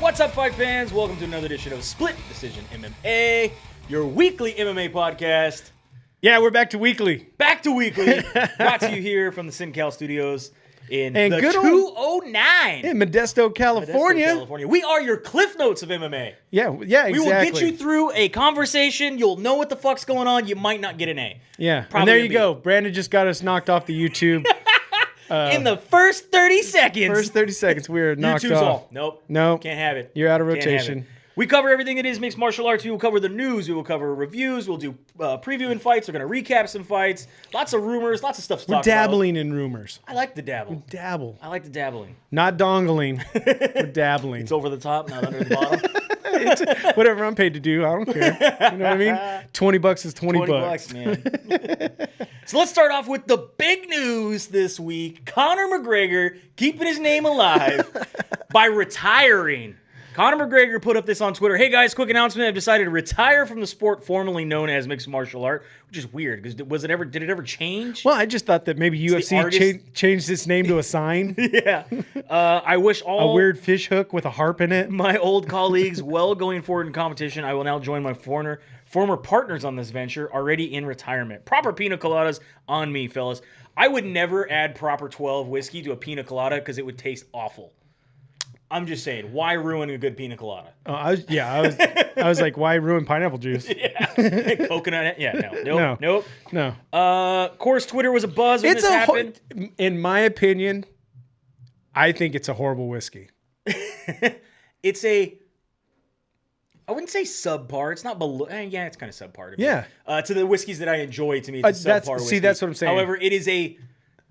What's up, fight fans? Welcome to another edition of Split Decision MMA, your weekly MMA podcast. Yeah, we're back to weekly. Back to weekly. Brought to you here from the SinCal Studios in And the good 209. In Modesto, California. We are your Cliff Notes of MMA. Yeah, exactly. We will get you through a conversation. You'll know what the fuck's going on. You might not get an A. Yeah, Probably and there a you B. go. Brandon just got us knocked off the YouTube. In the first 30 seconds. First 30 seconds, we were knocked YouTube's off. Nope. No. Can't have it. You're out of Can't have rotation. it. We cover everything that is mixed martial arts. We will cover the news. We will cover reviews. We'll do previewing fights. We're going to recap some fights. Lots of rumors. Lots of stuff to talk We're about. dabbling in rumors. I like the dabble. Dabble. I like the dabbling. Not dongling. We're dabbling. It's over the top, not under the bottom. Whatever I'm paid to do, I don't care. You know what I mean? $20 is 20 bucks. man. So let's start off with the big news this week. Conor McGregor keeping his name alive by retiring. Conor McGregor put up this on Twitter. Hey guys, quick announcement. I've decided to retire from the sport formerly known as mixed martial art, which is weird because did it ever change? Well, I just thought that maybe UFC changed its name to a sign. Yeah. I wish all a weird fish hook with a harp in it. my old colleagues well going forward in competition. I will now join my former partners on this venture, already in retirement. Proper pina coladas on me, fellas. I would never add proper 12 whiskey to a pina colada because it would taste awful. I'm just saying, why ruin a good pina colada? I was like, why ruin pineapple juice? Yeah, coconut. Yeah, nope. Of course, Twitter was a buzz when this happened. In my opinion, I think it's a horrible whiskey. It's I wouldn't say subpar. It's not below. Yeah, it's kind of subpar. Yeah. To the whiskeys that I enjoy, to me, it's a subpar whiskey. See, that's what I'm saying. However, it is a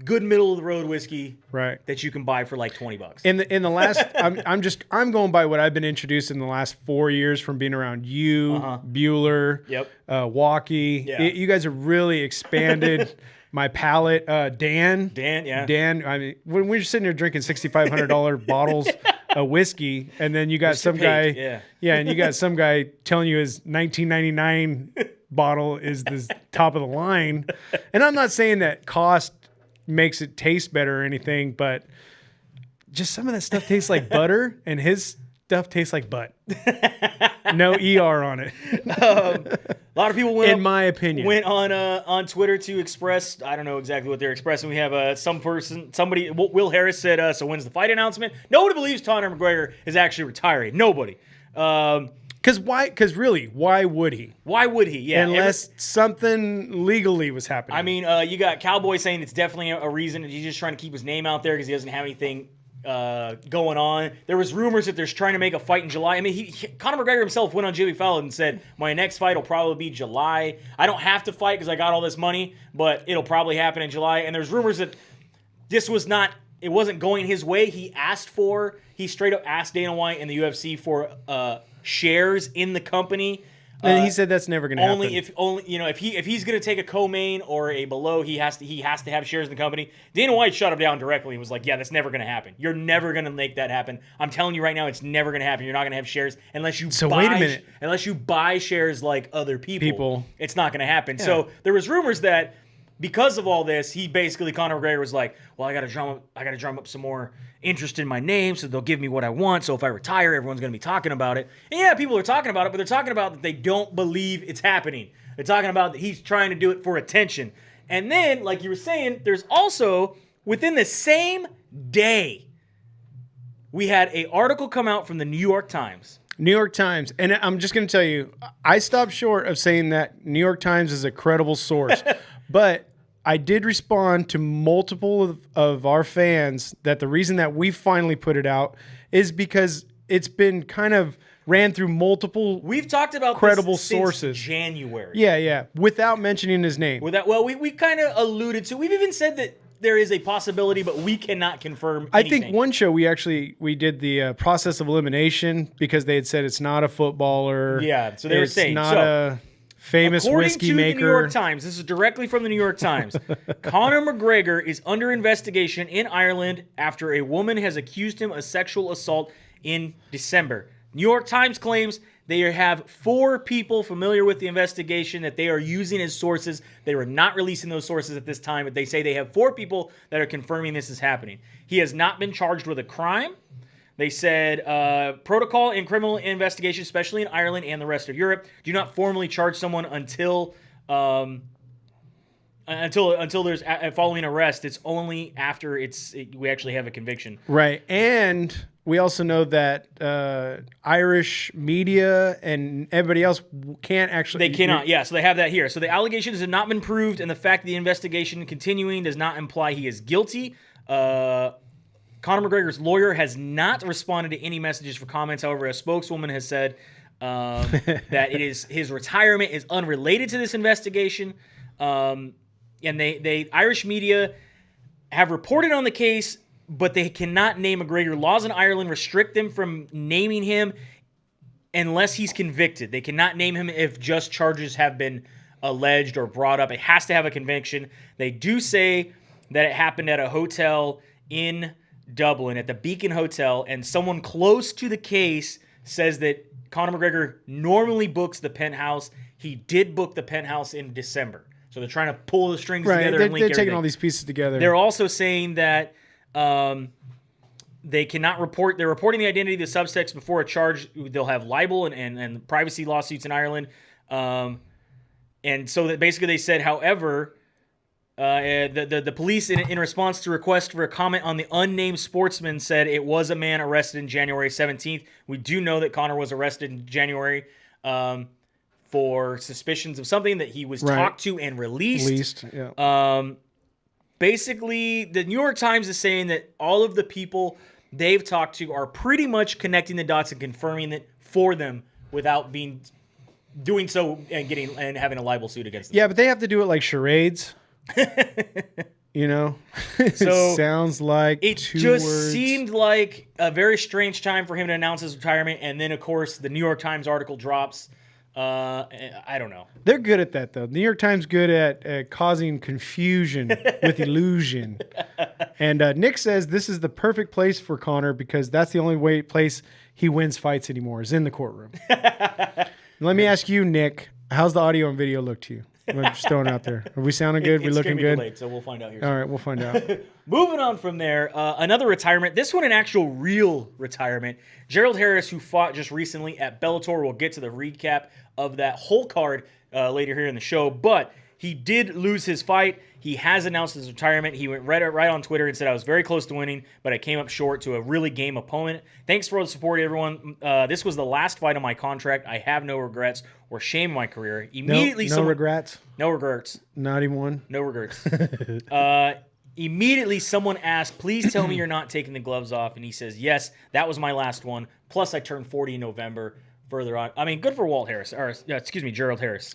good middle of the road whiskey, right, that you can buy for like $20. In the last, I'm going by what I've been introduced in the last 4 years from being around you, Bueller, Walkie. Yeah. You guys have really expanded my palate. Dan. I mean, when we're sitting here drinking $6,500 bottles of whiskey, and then you got some guy, and you got some guy telling you his 1999 bottle is the top of the line, and I'm not saying that cost makes it taste better or anything, but just some of that stuff tastes like butter, and his stuff tastes like butt. No ER on it. A lot of people went on Twitter to express, I don't know exactly what they're expressing. We have somebody, Will Harris said, so when's the fight announcement? Nobody believes Conor McGregor is actually retiring. Nobody. Because really, why would he? Why would he? Yeah, unless something legally was happening. I mean, you got Cowboy saying it's definitely a reason. He's just trying to keep his name out there because he doesn't have anything going on. There was rumors that there's trying to make a fight in July. I mean, Conor McGregor himself went on Jimmy Fallon and said, my next fight will probably be July. I don't have to fight because I got all this money, but it'll probably happen in July. And there's rumors that it wasn't going his way. He straight up asked Dana White and the UFC for shares in the company. And he said that's never going to happen. If he's going to take a co-main or a below, he has to have shares in the company. Dana White shut him down directly and was like, "Yeah, that's never going to happen. You're never going to make that happen. I'm telling you right now, it's never going to happen. You're not going to have shares unless you wait a minute. Unless you buy shares like other people. It's not going to happen." Yeah. So there was rumors that because of all this, Conor McGregor was like, "Well, I got to drum up some more interest in my name, so they'll give me what I want. So if I retire, everyone's going to be talking about it." And yeah, people are talking about it, but they're talking about that they don't believe it's happening. They're talking about that he's trying to do it for attention. And then, like you were saying, there's also, within the same day, we had an article come out from the New York Times. New York Times. And I'm just going to tell you, I stopped short of saying that New York Times is a credible source. But I did respond to multiple of our fans that the reason that we finally put it out is because it's been kind of ran through multiple We've talked about credible this sources. Since January. Yeah. Without mentioning his name. We kind of alluded to. We've even said that there is a possibility, but we cannot confirm anything. I think one show we did the process of elimination because they had said it's not a footballer. Yeah, so they were saying it's not a famous whiskey maker. According to the New York Times, this is directly from the New York Times, Conor McGregor is under investigation in Ireland after a woman has accused him of sexual assault in December. New York Times claims they have 4 people familiar with the investigation that they are using as sources. They were not releasing those sources at this time, but they say they have 4 people that are confirming this is happening. He has not been charged with a crime. They said, protocol in criminal investigation, especially in Ireland and the rest of Europe, do not formally charge someone until there's following arrest. It's only after we actually have a conviction. Right. And we also know that Irish media and everybody else can't actually... They cannot, yeah. So they have that here. So the allegations have not been proved, and the fact that the investigation continuing does not imply he is guilty. Conor McGregor's lawyer has not responded to any messages for comments. However, a spokeswoman has said that his retirement is unrelated to this investigation. And they Irish media have reported on the case, but they cannot name McGregor. Laws in Ireland restrict them from naming him unless he's convicted. They cannot name him if just charges have been alleged or brought up. It has to have a conviction. They do say that it happened at a hotel in Dublin, at the Beacon Hotel, and someone close to the case says that Conor McGregor normally books the Penthouse. He did book the Penthouse in December. So they're trying to pull the strings together and link they're taking all these pieces together. They're also saying that they cannot report. They're reporting the identity of the suspects before a charge. They'll have libel and privacy lawsuits in Ireland. And so that basically they said, however, the police, in response to request for a comment on the unnamed sportsman, said it was a man arrested in January 17th. We do know that Conor was arrested in January for suspicions of something, that he was talked to and released. Yeah. Basically, the New York Times is saying that all of the people they've talked to are pretty much connecting the dots and confirming it for them without doing so and having a libel suit against them. Yeah, but they have to do it like charades. You know, so sounds like it just seemed like a very strange time for him to announce his retirement, and then of course the New York Times article drops. I don't know. They're good at that though. The New York Times good at causing confusion with illusion. And Nick says this is the perfect place for Conor because that's the only place he wins fights anymore is in the courtroom. Let me ask you, Nick, how's the audio and video look to you? I'm just throwing it out there. Are we sounding good? We looking good? Delayed, so we'll find out here. All right, we'll find out. Moving on from there, another retirement. This one an actual real retirement. Gerald Harris, who fought just recently at Bellator. We'll get to the recap of that whole card later here in the show. But he did lose his fight. He has announced his retirement. He went right on Twitter and said, I was very close to winning, but I came up short to a really game opponent. Thanks for all the support, everyone. This was the last fight of my contract. I have no regrets or shame in my career. Immediately, no regrets? No regrets. Not even one? No regrets. Immediately, someone asked, please tell me you're not taking the gloves off. And he says, yes, that was my last one. Plus, I turned 40 in November. Further on, I mean, good for Gerald Harris.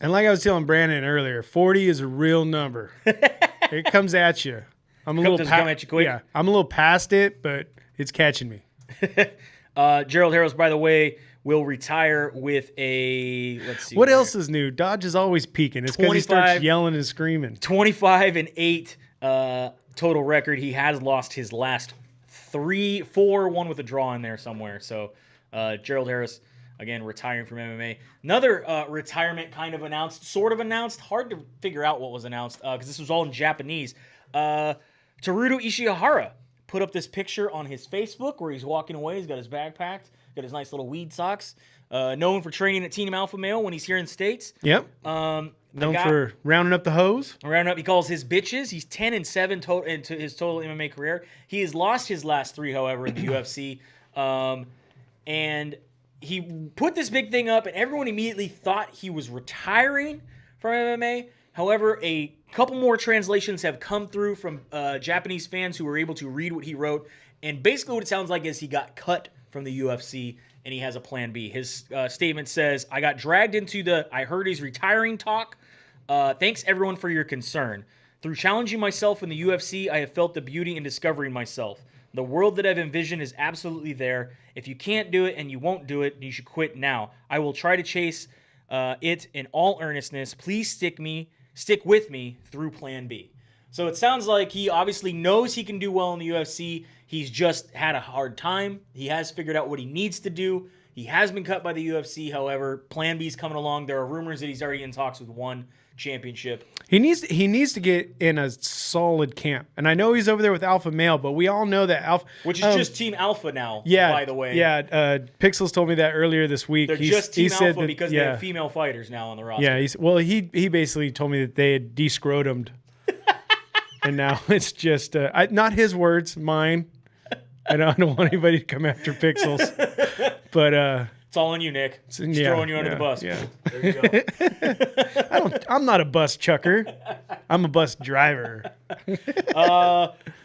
And like I was telling Brandon earlier, 40 is a real number. It comes at you. I'm a little past it, but it's catching me. Gerald Harris, by the way, will retire with a, let's see. What else is new? Dodge is always peaking. It's because he starts yelling and screaming. 25-8 total record. He has lost his last 4, one with a draw in there somewhere. So Gerald Harris, again, retiring from MMA. Another retirement kind of sort of announced. Hard to figure out what was announced because this was all in Japanese. Teruto Ishihara put up this picture on his Facebook where he's walking away. He's got his bag packed, got his nice little weed socks. Known for training at Team Alpha Male when he's here in the States. Yep. Known for rounding up the hoes. Rounding up, he calls his bitches. He's 10-7 into his total MMA career. He has lost his last 3, however, in the UFC. And he put this big thing up, and everyone immediately thought he was retiring from MMA. However, a couple more translations have come through from Japanese fans who were able to read what he wrote. And basically what it sounds like is he got cut from the UFC, and he has a plan B. His statement says, I got dragged into I heard he's retiring talk. Thanks, everyone, for your concern. Through challenging myself in the UFC, I have felt the beauty in discovering myself. The world that I've envisioned is absolutely there. If you can't do it and you won't do it, you should quit now. I will try to chase it in all earnestness. Please stick with me through Plan B. So it sounds like he obviously knows he can do well in the UFC. He's just had a hard time. He has figured out what he needs to do. He has been cut by the UFC. However, Plan B's coming along. There are rumors that he's already in talks with one championship. He needs to get in a solid camp. And I know he's over there with Alpha Male, but we all know that Alpha... Which is just Team Alpha now, by the way. Yeah, Pixels told me that earlier this week. They're just Team Alpha because they have female fighters now on the roster. Yeah, he basically told me that they had de-scrotumed. And now it's just... not his words, mine. I don't want anybody to come after Pixels. But... it's all on you, Nick. Just throwing you under the bus. Yeah. There you go. I'm not a bus chucker. I'm a bus driver.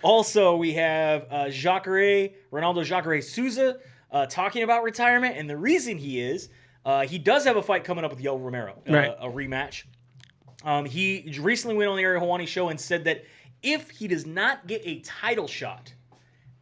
Also, we have Ronaldo Jacare Souza talking about retirement. And the reason he does have a fight coming up with Yoel Romero, a rematch. He recently went on the Ariel Helwani show and said that if he does not get a title shot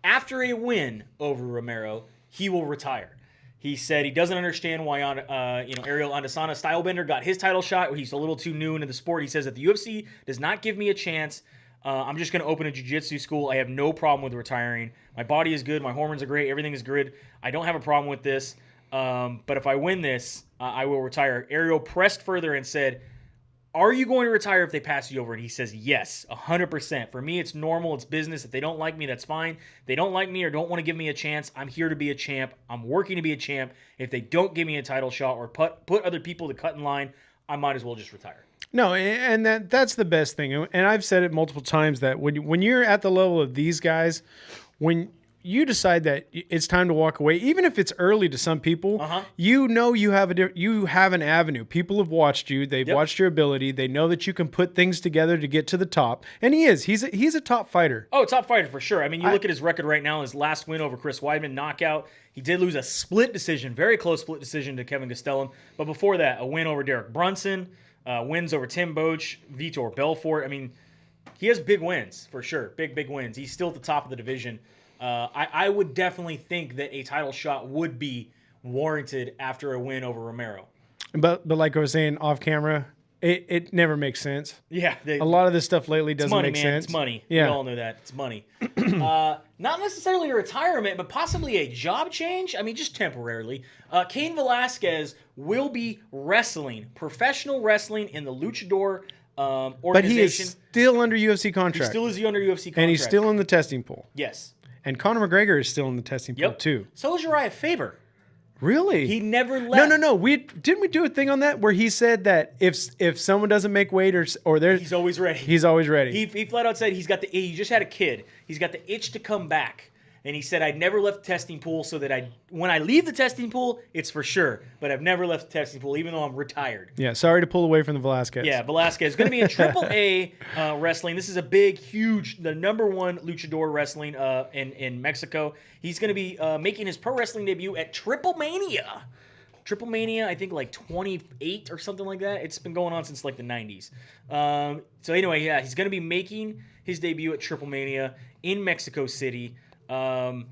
after a win over Romero, he will retire. He said he doesn't understand why Ariel Adesanya Stylebender got his title shot. He's a little too new into the sport. He says that the UFC does not give me a chance. I'm just going to open a jiu-jitsu school. I have no problem with retiring. My body is good. My hormones are great. Everything is good. I don't have a problem with this. But if I win this, I will retire. Ariel pressed further and said, are you going to retire if they pass you over? And he says, yes, 100%. For me, it's normal. It's business. If they don't like me, that's fine. If they don't like me or don't want to give me a chance, I'm here to be a champ. I'm working to be a champ. If they don't give me a title shot or put other people to cut in line, I might as well just retire. No, and that's the best thing. And I've said it multiple times that when you're at the level of these guys, when you decide that it's time to walk away, even if it's early to some people, you know you have an avenue. People have watched you. They've watched your ability. They know that you can put things together to get to the top. And he's a top fighter. Oh, top fighter for sure. I mean, you look at his record right now, his last win over Chris Weidman, knockout. He did lose a split decision, very close split decision to Kevin Gastelum. But before that, a win over Derek Brunson, wins over Tim Boetsch, Vitor Belfort. I mean, he has big wins for sure. Big wins. He's still at the top of the division. I would definitely think that a title shot would be warranted after a win over Romero. But like I was saying off camera, it never makes sense. Yeah. A lot of this stuff lately doesn't make sense. It's money. Yeah. We all know that. It's money. Not necessarily a retirement, but possibly a job change. I mean, just temporarily. Cain Velasquez will be wrestling, professional wrestling in the Luchador organization. But he is still under UFC contract. He still is under UFC contract. And he's still in the testing pool. Yes. And Conor McGregor is still in the testing pool too. So is Uriah Faber. Really? He never left. No. Didn't we do a thing on that where he said that if someone doesn't make weight or there's he's always ready. He's always ready. He flat out said he just had a kid. He's got the itch to come back. And he said, I'd never left the testing pool so that when I leave the testing pool, it's for sure. But I've never left the testing pool, even though I'm retired. Yeah, sorry to pull away from the Velasquez. Yeah, Velasquez is going to be in AAA wrestling. This is a big, huge, the number one luchador wrestling in Mexico. He's going to be making his pro wrestling debut at Triple Mania. Triple Mania, I think like 28 or something like that. It's been going on since like the 90s. So anyway, yeah, he's going to be making his debut at Triple Mania in Mexico City. I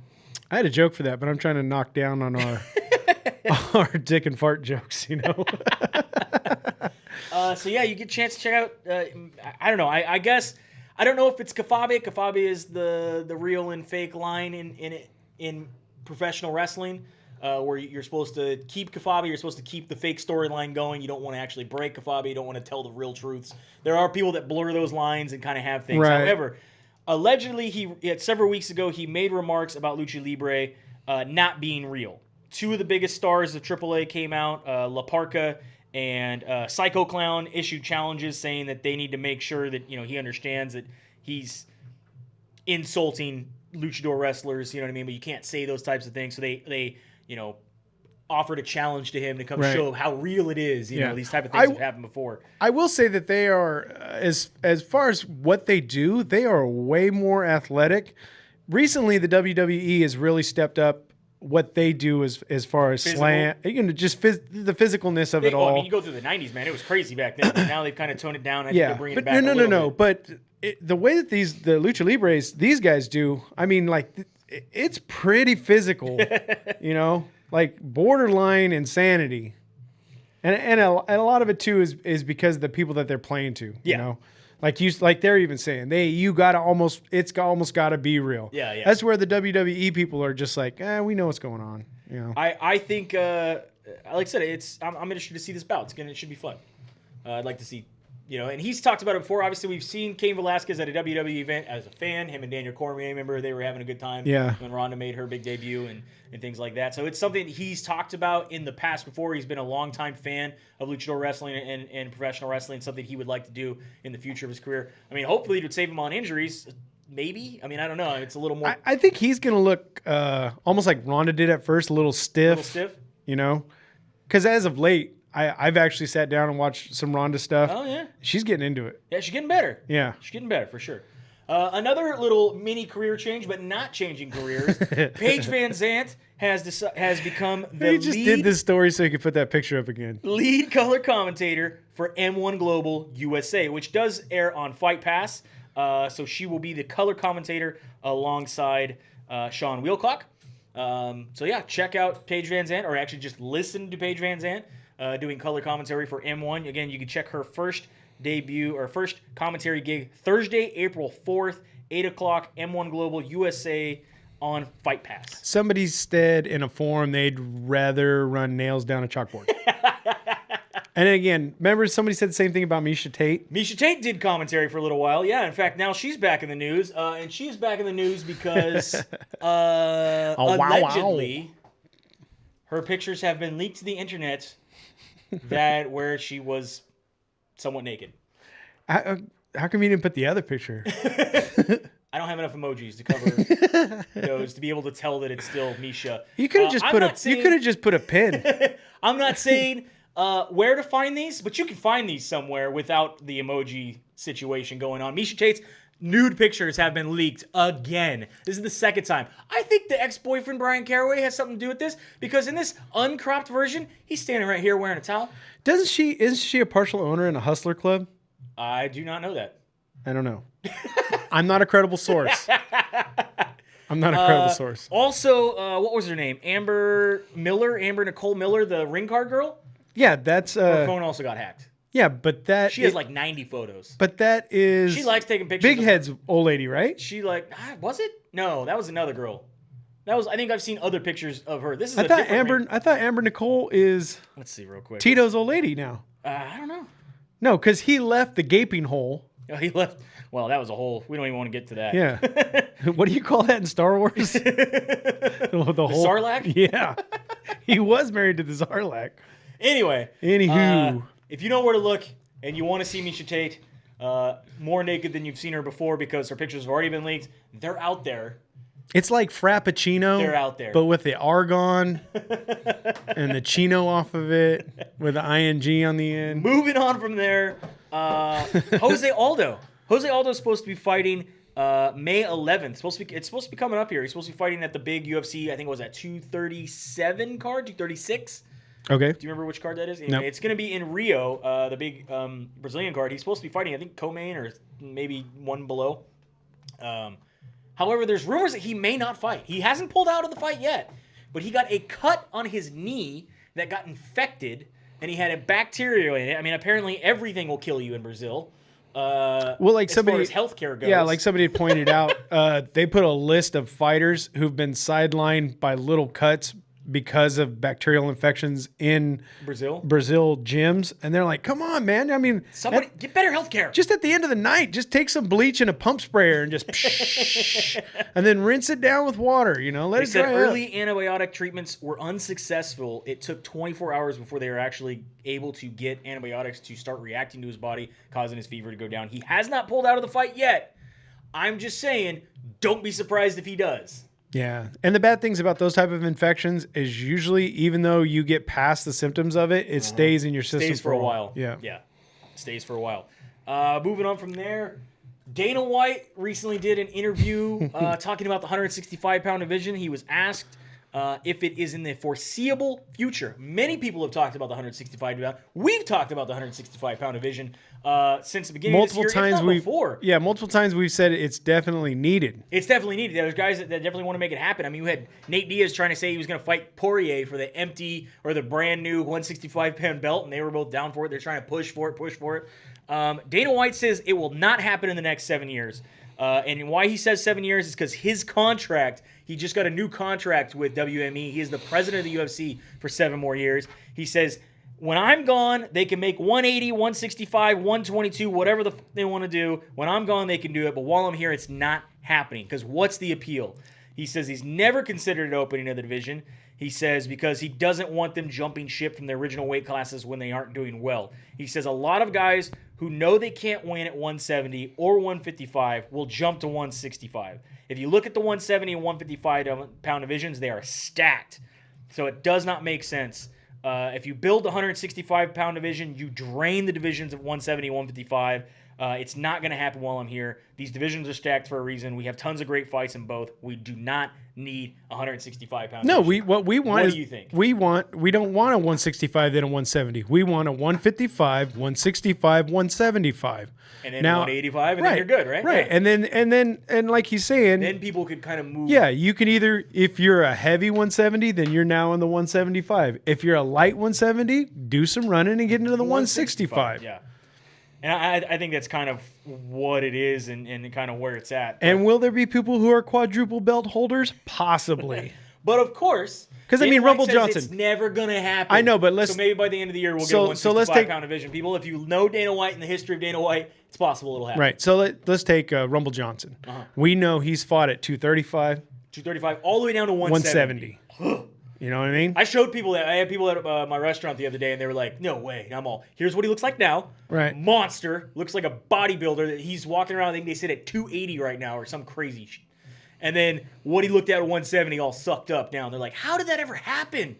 had a joke for that, but I'm trying to knock down on our dick and fart jokes, you know. So yeah, you get a chance to check out. I don't know. I guess I don't know if it's Kafabe. Kafabe is the real and fake line in professional wrestling, where you're supposed to keep Kafabe. You're supposed to keep the fake storyline going. You don't want to actually break Kafabe. You don't want to tell the real truths. There are people that blur those lines and kind of have things. Right. However, allegedly, several weeks ago, he made remarks about Lucha Libre not being real. Two of the biggest stars of AAA came out, La Parca and Psycho Clown, issued challenges saying that they need to make sure that he understands that he's insulting luchador wrestlers. You know what I mean? But you can't say those types of things. So they offered a challenge to him to come show how real it is. You know, these type of things have happened before. I will say that they are, as far as what they do, they are way more athletic. Recently, the WWE has really stepped up what they do as far as slam, just the physicalness of it all. I mean, you go through the 90s, man. It was crazy back then. Now they've kind of toned it down. I think they're bringing it back a little bit. But the way that the Lucha Libres, these guys do, I mean, like, it's pretty physical, like borderline insanity. And a lot of it, too, is because of the people that they're playing to, you know? Like they're even saying it's almost gotta be real. Yeah. That's where the WWE people are just like, we know what's going on. You know. I think, like I said, I'm interested to see this bout. It should be fun. I'd like to see, and he's talked about it before. Obviously, we've seen Cain Velasquez at a WWE event as a fan. Him and Daniel Cormier, remember, they were having a good time. Yeah. When Ronda made her big debut and things like that. So it's something he's talked about in the past before. He's been a longtime fan of luchador wrestling and professional wrestling. Something he would like to do in the future of his career. I mean, hopefully it would save him on injuries. Maybe. I mean, I don't know. It's a little more. I think he's going to look almost like Ronda did at first, a little stiff. Because as of late, I've actually sat down and watched some Ronda stuff. Oh, yeah. She's getting into it. Yeah, she's getting better. Yeah. She's getting better, for sure. Another little mini career change, but not changing careers. Paige Vanzant has become the He just did this story so he could put that picture up again. Lead color commentator for M1 Global USA, which does air on Fight Pass. So she will be the color commentator alongside Sean Wheelcock. So yeah, check out Paige Vanzant, or actually just listen to Paige Vanzant doing color commentary for M1. Again, you can check her first debut or first commentary gig Thursday, April 4th, 8 o'clock, M1 Global USA on Fight Pass. Somebody said in a forum they'd rather run nails down a chalkboard. And again, remember somebody said the same thing about Miesha Tate? Miesha Tate did commentary for a little while. Yeah, in fact, now she's back in the news. And she's back in the news because allegedly her pictures have been leaked to the internet where she was somewhat naked. How come you didn't put the other picture? I don't have enough emojis to cover those to be able to tell that it's still Miesha. You could have just put a pin. I'm not saying where to find these, but you can find these somewhere without the emoji situation going on. Miesha Tate's nude pictures have been leaked again. This is the second time. I think the ex-boyfriend Brian Caraway has something to do with this, because in this uncropped version, he's standing right here wearing a towel. Isn't she a partial owner in a hustler club? I do not know that. I don't know. I'm not a credible source. Also, what was her name? Amber Nichole Miller, the ring card girl? Yeah, that's her phone also got hacked. Yeah, but she has like 90 photos. But that is she likes taking pictures. Big Head's old lady, right? She was it? No, that was another girl. I think I've seen other pictures of her. This is I thought Amber Nichole is let's see real quick. Tito's old lady now. I don't know. No, because he left the gaping hole. Oh, he left. Well, that was a hole. We don't even want to get to that. Yeah. What do you call that in Star Wars? the whole Sarlacc? Yeah. He was married to the Sarlacc. Anyway. Anywho. If you know where to look and you want to see Miesha Tate more naked than you've seen her before because her pictures have already been leaked, they're out there. It's like Frappuccino. They're out there. But with the argon and the chino off of it with the ing on the end. Moving on from there, Jose Aldo. Jose Aldo's supposed to be fighting May 11th. It's supposed to be coming up here. He's supposed to be fighting at the big UFC. I think it was at 237 card, 236. Okay. Do you remember which card that is? Anyway, nope. It's going to be in Rio, the big Brazilian card. He's supposed to be fighting, I think, Cain or maybe one below. However, there's rumors that he may not fight. He hasn't pulled out of the fight yet, but he got a cut on his knee that got infected, and he had a bacteria in it. I mean, apparently everything will kill you in Brazil. Well, like as somebody, far as healthcare goes. Yeah, like somebody had pointed out, they put a list of fighters who've been sidelined by little cuts because of bacterial infections in Brazil gyms, and they're like, "Come on, man! I mean, somebody get better healthcare. Just at the end of the night, just take some bleach and a pump sprayer and just, and then rinse it down with water. Let it dry up." Early antibiotic treatments were unsuccessful. It took 24 hours before they were actually able to get antibiotics to start reacting to his body, causing his fever to go down. He has not pulled out of the fight yet. I'm just saying, don't be surprised if he does. Yeah. And the bad things about those type of infections is usually, even though you get past the symptoms of it, it stays in your system. Stays for a while. Yeah. Yeah. Stays for a while. Moving on from there, Dana White recently did an interview talking about the 165-pound division. He was asked if it is in the foreseeable future. Many people have talked about the 165 pound. We've talked about the 165 pound division since the beginning of this year, if not before. Yeah, multiple times we've said it's definitely needed. It's definitely needed. There's guys that definitely want to make it happen. I mean, you had Nate Diaz trying to say he was going to fight Poirier for the empty or the brand new 165 pound belt, and they were both down for it. They're trying to push for it. Dana White says it will not happen in the next 7 years. And why he says 7 years is because his contract, he just got a new contract with WME. He is the president of the UFC for 7 more years. He says, when I'm gone, they can make 180, 165, 122, whatever they want to do. When I'm gone, they can do it. But while I'm here, it's not happening. Because what's the appeal? He says he's never considered an opening of the division. He says because he doesn't want them jumping ship from their original weight classes when they aren't doing well. He says a lot of guys who know they can't win at 170 or 155 will jump to 165. If you look at the 170 and 155 pound divisions, they are stacked. So it does not make sense. If you build the 165 pound division, you drain the divisions of 170 and 155. It's not going to happen while I'm here. These divisions are stacked for a reason. We have tons of great fights in both. We do not need a 165 pound. No, what we want. What do you think? We don't want a 165 then a 170. We want a 155, 165, 175. And then now, 185, and then you're good, right? Right. Yeah. And like he's saying, then people could kind of move. Yeah, you can either, if you're a heavy 170, then you're now in the 175. If you're a light 170, do some running and get into the 165. Yeah. And I think that's kind of what it is and kind of where it's at. And will there be people who are quadruple belt holders? Possibly. But of course, because I mean, Rumble Johnson. It's never going to happen. I know, but so maybe by the end of the year we'll get a 165 pound division. People, if you know Dana White and the history of Dana White, it's possible it'll happen. Right. So let's take Rumble Johnson. We know he's fought at 235, all the way down to 170. You know what I mean? I showed people that. I had people at my restaurant the other day, and they were like, "No way!" And I'm all, "Here's what he looks like now. Right, monster. Looks like a bodybuilder. He's walking around. I think they sit at 280 right now, or some crazy shit. And then what he looked at 170, all sucked up now. And they're like, "How did that ever happen?"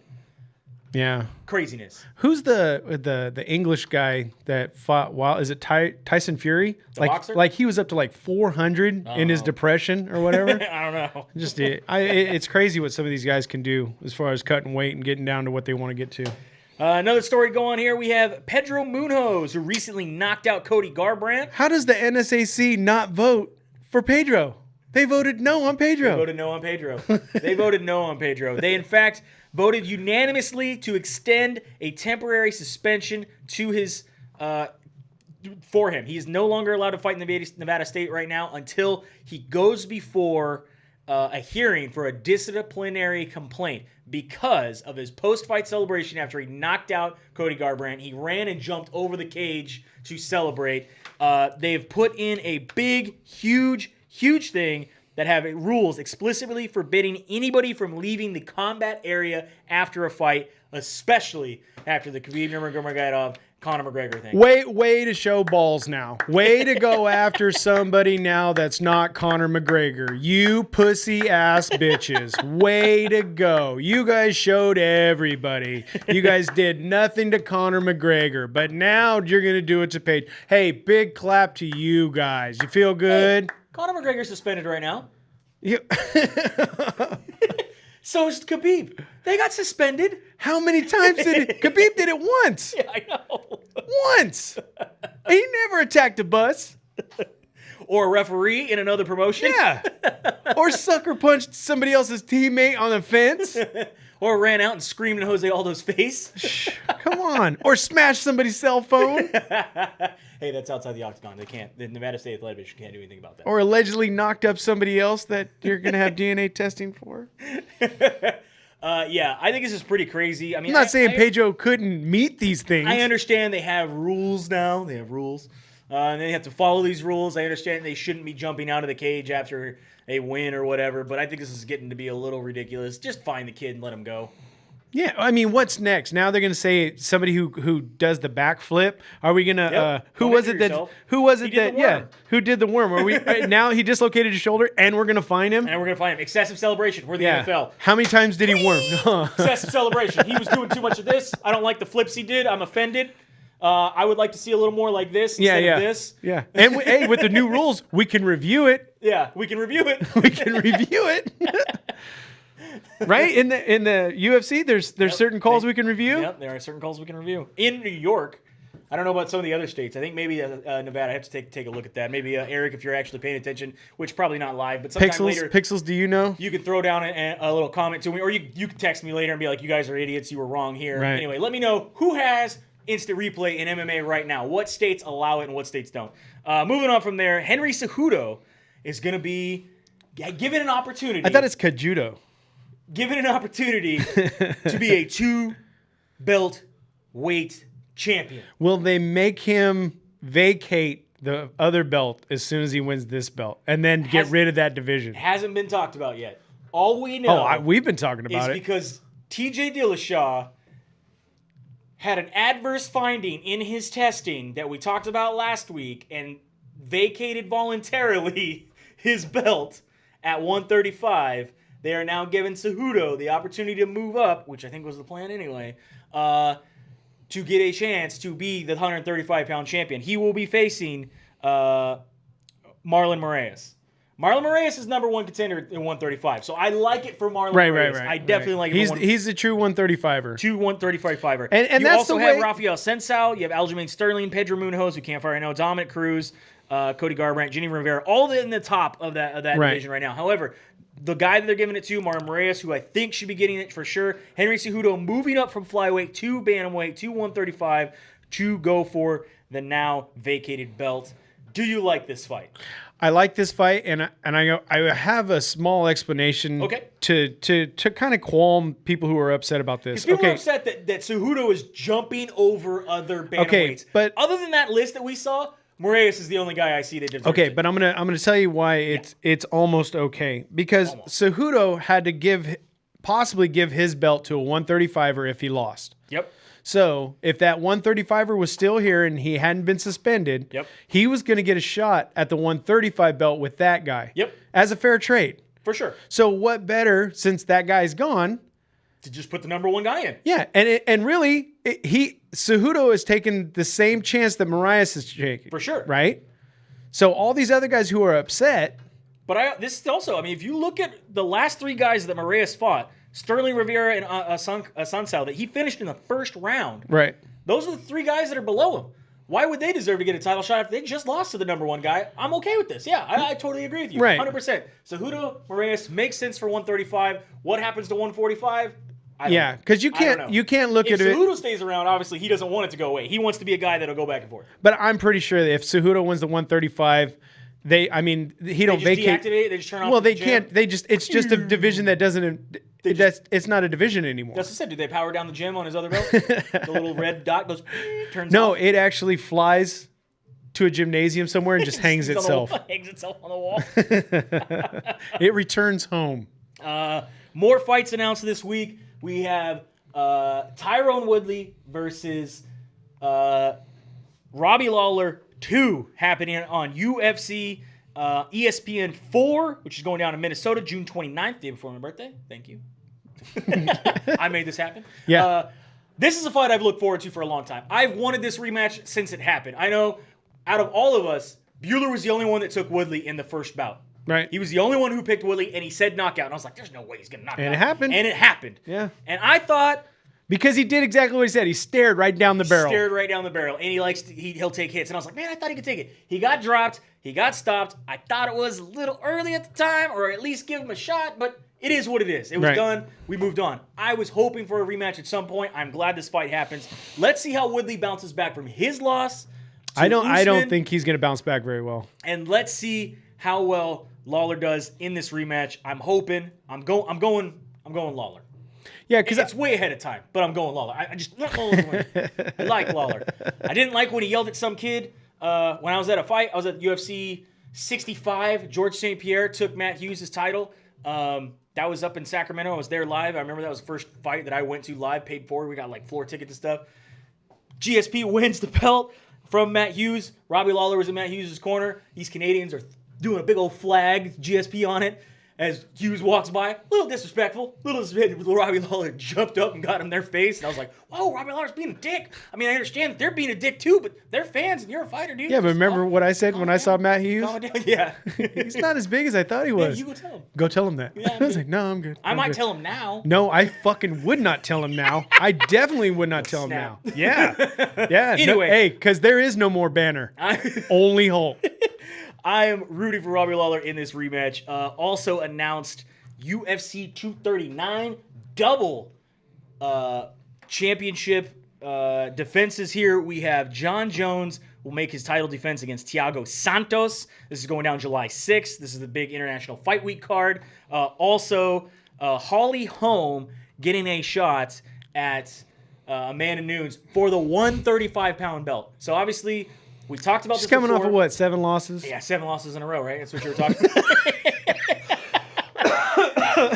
Yeah, craziness. Who's the English guy that fought? Is it Tyson Fury? Boxer? Like he was up to like 400 in his depression or whatever. I don't know. It's crazy what some of these guys can do as far as cutting weight and getting down to what they want to get to. Another story going here. We have Pedro Munoz, who recently knocked out Cody Garbrandt. How does the NSAC not vote for Pedro? They voted no on Pedro. They voted no on Pedro. They, in fact, voted unanimously to extend a temporary suspension to his for him. He is no longer allowed to fight in Nevada State right now until he goes before a hearing for a disciplinary complaint because of his post-fight celebration after he knocked out Cody Garbrandt. He ran and jumped over the cage to celebrate. They've put in a big, huge thing that have rules explicitly forbidding anybody from leaving the combat area after a fight, especially after the Khabib Nurmagomedov Conor McGregor thing. Way to show balls now. Way to go after somebody now that's not Conor McGregor. You pussy ass bitches. Way to go. You guys showed everybody. You guys did nothing to Conor McGregor, but now you're going to do it to Paige. Hey, big clap to you guys. You feel good? Hey, Conor McGregor's suspended right now. You So is Khabib. They got suspended. How many times did it? Khabib did it once. Yeah, I know. Once. He never attacked a bus. Or a referee in another promotion. Yeah. Or sucker punched somebody else's teammate on the fence. Or ran out and screamed in Jose Aldo's face. Come on. Or smashed somebody's cell phone. Hey, that's outside the octagon. They can't. The Nevada State Athletic Division can't do anything about that. Or allegedly knocked up somebody else that you're going to have DNA testing for. Yeah, I think this is pretty crazy. I mean, I'm not saying Pedro couldn't meet these things. I understand they have rules now. They have rules. And they have to follow these rules. I understand they shouldn't be jumping out of the cage after a win or whatever, but I think this is getting to be a little ridiculous. Just find the kid and let him go. Yeah, I mean, what's next? Now they're going to say somebody who does the backflip. Are we going to who was it that who did the worm? Are we now he dislocated his shoulder and we're going to find him? And we're going to find him. Excessive celebration. We're the NFL. How many times did he worm? Excessive celebration. He was doing too much of this. I don't like the flips he did. I'm offended. I would like to see a little more like this instead of this. Yeah. And hey, with the new rules, we can review it. Yeah, we can review it. We can review it. right? In the UFC, there's certain calls we can review. Yep, there are certain calls we can review. In New York, I don't know about some of the other states. I think maybe Nevada. I have to take a look at that. Maybe Eric, if you're actually paying attention, which probably not live, but sometime later. Pixels, do you know? You could throw down a little comment to me, or you could text me later and be like, "You guys are idiots. You were wrong here." Right. Anyway, let me know who has instant replay in MMA right now. What states allow it and what states don't. Moving on from there, Henry Cejudo is going to be given an opportunity. I thought it's Cajudo. Given an opportunity to be a 2-belt weight champion. Will they make him vacate the other belt as soon as he wins this belt and then get rid of that division? Hasn't been talked about yet. All we know we've been talking about it. Because TJ Dillashaw had an adverse finding in his testing that we talked about last week and vacated voluntarily his belt at 135. They are now giving Cejudo the opportunity to move up, which I think was the plan anyway, to get a chance to be the 135-pound champion. He will be facing Marlon Moraes. Marlon Moraes is number one contender in 135, so I like it for Marlon Moraes. I definitely like it. He's the true 135er. True 135er. And you that's also the have way... Rafael Sensao, you have Aljamain Sterling, Pedro Munoz, who can't fire, I know, Dominic Cruz, Cody Garbrandt, Jenny Rivera, all in the top of that division right now. However, the guy that they're giving it to, Marlon Moraes, who I think should be getting it for sure. Henry Cejudo moving up from flyweight to bantamweight to 135 to go for the now vacated belt. Do you like this fight? I like this fight, and I have a small explanation to kind of qualm people who are upset about this. People are upset that Cejudo is jumping over other bantamweights. But other than that list that we saw, Moraes is the only guy I see that deserves it. But I'm gonna tell you why it's almost okay, because Cejudo had to possibly give his belt to a 135er if he lost. Yep. So if that 135er was still here and he hadn't been suspended, he was going to get a shot at the 135 belt with that guy. Yep. As a fair trade. For sure. So what better, since that guy's gone, to just put the number one guy in? Yeah, and really, Cejudo has taken the same chance that Moraes has taken. For sure. Right? So all these other guys who are upset. But this is also, I mean, if you look at the last three guys that Moraes fought, Sterling, Rivera, and Sansao, that he finished in the first round. Right. Those are the three guys that are below him. Why would they deserve to get a title shot if they just lost to the number one guy? I'm okay with this. Yeah, I totally agree with you. Right. 100%. Cejudo, Moraes makes sense for 135. What happens to 145? Yeah, because you can't look at it. If Cejudo stays around, obviously he doesn't want it to go away. He wants to be a guy that'll go back and forth. But I'm pretty sure that if Cejudo wins the 135, he don't vacate. Deactivate it. They just turn off. Well, they can't. It's just a division that doesn't. It's not a division anymore. That's what I said. Did they power down the gym on his other belt? The little red dot goes, turns off. No, it actually flies to a gymnasium somewhere and just hangs itself. Hangs itself on the wall. It returns home. More fights announced this week. We have Tyrone Woodley versus Robbie Lawler 2 happening on UFC ESPN 4, which is going down in Minnesota, June 29th, day before my birthday. Thank you. I made this happen. Yeah. This is a fight I've looked forward to for a long time. I've wanted this rematch since it happened. I know out of all of us, Bueller was the only one that took Woodley in the first bout. Right. He was the only one who picked Woodley, and he said knockout. And I was like, there's no way he's going to knock out. And it happened. And it happened. Yeah. And I thought... Because he did exactly what he said. He stared right down the barrel. Stared right down the barrel. And he'll take hits. And I was like, man, I thought he could take it. He got dropped. He got stopped. I thought it was a little early at the time, or at least give him a shot, but it is what it is. It was done. We moved on. I was hoping for a rematch at some point. I'm glad this fight happens. Let's see how Woodley bounces back from his loss. I don't think he's going to bounce back very well. And let's see how well Lawler does in this rematch. I'm hoping. I'm going Lawler. Yeah, because it's way ahead of time, but I'm going Lawler. I like Lawler. I didn't like when he yelled at some kid when I was at a fight. I was at UFC 65. George St. Pierre took Matt Hughes' title. That was up in Sacramento. I was there live. I remember that was the first fight that I went to live, paid for. We got like floor tickets and stuff. GSP wins the belt from Matt Hughes. Robbie Lawler was in Matt Hughes' corner. These Canadians are doing a big old flag, GSP on it. as Hughes walks by, a little disrespectful. Robbie Lawler jumped up and got him in their face. And I was like, whoa, Robbie Lawler's being a dick. I mean, I understand that they're being a dick too, but they're fans and you're a fighter, dude. Yeah, but remember what I said when I saw Matt Hughes? Yeah. He's not as big as I thought he was. Yeah, you go tell him. Go tell him that. Yeah, I was like, no, I'm good. I might tell him now. No, I fucking would not tell him now. I definitely would not tell him now. Yeah. Yeah. Anyway. Hey, because there is no more banner. Only Hulk. I am rooting for Robbie Lawler in this rematch. Also announced UFC 239 double championship defenses here. We have John Jones will make his title defense against Thiago Santos. This is going down July 6th. This is the big International Fight Week card. Also, Holly Holm getting a shot at Amanda Nunes for the 135-pound belt. So obviously, we talked about this before. She's coming off of what, 7 losses? Yeah, 7 losses in a row, right? That's what you were talking about.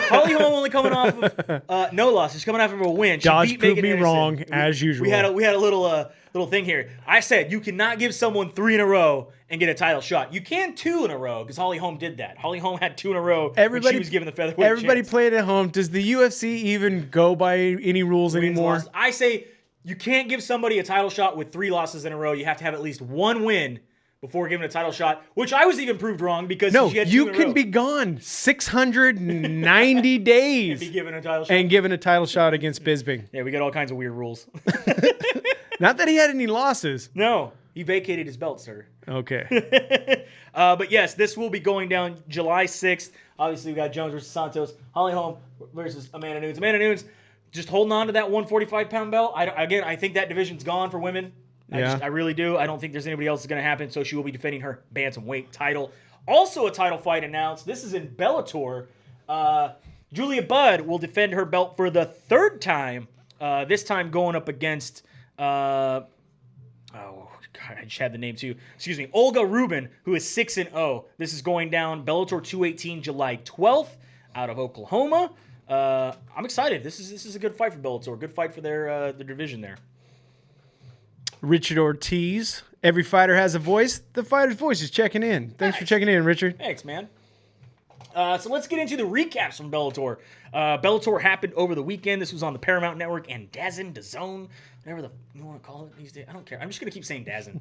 Holly Holm only coming off of no losses. She's coming off of a win. Dodge proved me wrong, as usual. We had a little thing here. I said you cannot give someone 3 in a row and get a title shot. You can 2 in a row because Holly Holm did that. Holly Holm had 2 in a row when she was given the featherweight Everybody chance. played at home. Does the UFC even go by any rules anymore? Losses. I say you can't give somebody a title shot with 3 losses in a row. You have to have at least 1 win before giving a title shot, which I was even proved wrong because she had 2 you in a can row. be gone 690 days and be given a title shot. and given a title shot against Bisping. Yeah, we got all kinds of weird rules. Not that he had any losses. No, he vacated his belt, sir. Okay. But yes, this will be going down July 6th. Obviously, we got Jones versus Santos, Holly Holm versus Amanda Nunes. Amanda Nunes just holding on to that 145-pound belt. I think that division's gone for women. I really do. I don't think there's anybody else that's going to happen, so she will be defending her bantamweight title. Also a title fight announced. This is in Bellator. Julia Budd will defend her belt for the 3rd time, this time going up against... I just had the name too. Excuse me, Olga Rubin, who is 6-0. This is going down Bellator 218 July 12th out of Oklahoma. I'm excited. This is a good fight for Bellator. Good fight for their division there. Richard Ortiz. Every fighter has a voice. The fighter's voice is checking in. Thanks for checking in, Richard. Thanks, man. So let's get into the recaps from Bellator. Bellator happened over the weekend. This was on the Paramount Network and DAZN, whatever you want to call it these days. I don't care. I'm just going to keep saying DAZN. I'm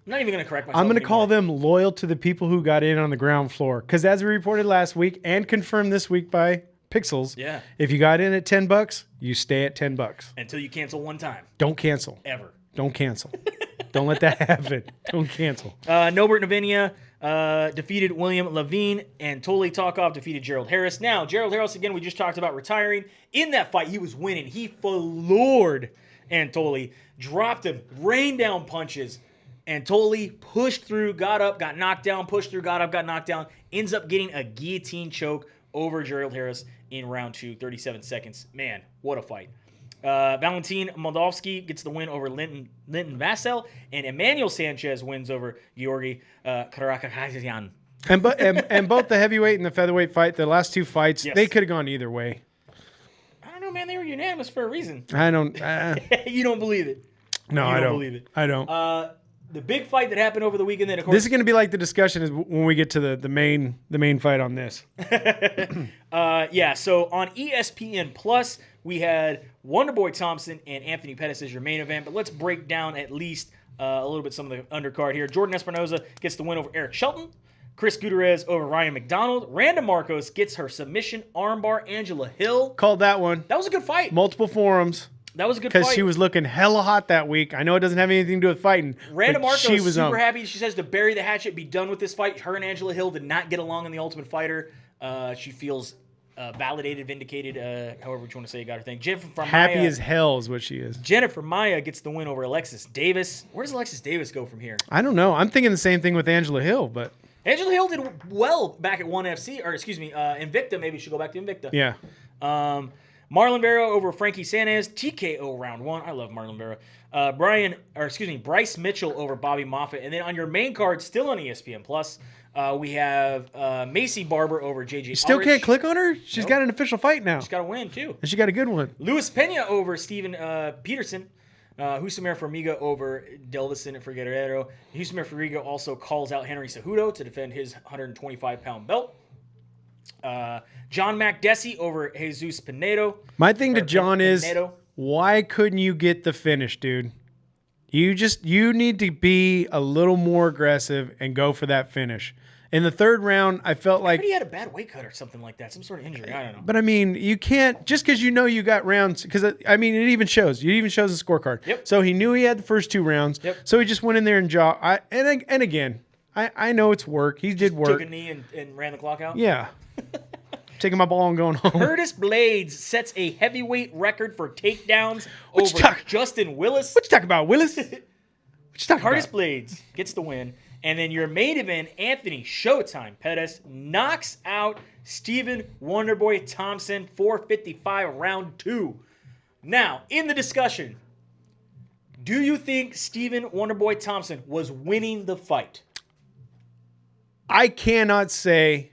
not even going to correct myself. I'm going to call them loyal to the people who got in on the ground floor. Because as we reported last week and confirmed this week by Pixels, if you got in at $10, you stay at $10. Until you cancel one time. Don't cancel. Ever. Don't cancel. Don't let that happen. Don't cancel. Norbert Navinia defeated William Levine, and Tole Talkov defeated Gerald Harris. Now, Gerald Harris, again, we just talked about retiring. In that fight, he was winning. He floored Antoli, dropped him, rained down punches. Antoli pushed through, got up, got knocked down, pushed through, got up, got knocked down, ends up getting a guillotine choke over Gerald Harris in round 2, 37 seconds. Man, what a fight. Valentin Moldavsky gets the win over Linton Vassell, and Emmanuel Sanchez wins over Georgi Karakakasyan. And both the heavyweight and the featherweight fight, the last 2 fights, they could have gone either way. I don't know, man. They were unanimous for a reason. I don't. You don't believe it. No, I don't believe it. I don't. The big fight that happened over the weekend, then of course, this is going to be like the discussion is when we get to the main fight on this. So on ESPN Plus, we had Wonderboy Thompson and Anthony Pettis as your main event, but let's break down at least a little bit some of the undercard here. Jordan Espinoza gets the win over Eric Shelton. Chris Gutierrez over Ryan McDonald. Randa Marcos gets her submission armbar Angela Hill. Called that one. That was a good fight. Multiple forums. That was a good fight. Because she was looking hella hot that week. I know it doesn't have anything to do with fighting. Randa Marcos she was super happy. She says to bury the hatchet, be done with this fight. Her and Angela Hill did not get along in The Ultimate Fighter. She feels validated, vindicated, however you want to say you got her thing. Jennifer happy Maia, as hell is what she is. Jennifer Maia gets the win over Alexis Davis. Where does Alexis Davis go from here? I don't know. I'm thinking the same thing with Angela Hill, but... Angela Hill did well back at Invicta. Maybe she'll go back to Invicta. Yeah. Marlon Vera over Frankie Sanchez. TKO round 1. I love Marlon Vera. Bryce Mitchell over Bobby Moffett. And then on your main card, still on ESPN Plus, we have Macy Barber over JJ. Still can't click on her? She's got an official fight now. She's got a win, too. And she got a good one. Luis Pena over Steven Peterson. Husamir Formiga over Delvison and Figueiredo. Husamir Formiga also calls out Henry Cejudo to defend his 125-pound belt. John Makdessi over Jesus Pinedo. My thing to John is, why couldn't you get the finish, dude? You need to be a little more aggressive and go for that finish. In the third round, I felt like he had a bad weight cut or something like that, some sort of injury. I don't know. But I mean, you can't just because you got rounds. Because I mean, it even shows. It even shows the scorecard. Yep. So he knew he had the first 2 rounds. Yep. So he just went in there and and again, I know it's work. He did work. Took a knee and ran the clock out. Yeah. Taking my ball and going home. Curtis Blades sets a heavyweight record for takedowns over Justin Willis. What you talking about, Willis? What you talking about? Curtis Blades gets the win. And then your main event, Anthony Showtime Pettis knocks out Stephen Wonderboy Thompson, 455 round 2. Now, in the discussion, do you think Stephen Wonderboy Thompson was winning the fight? I cannot say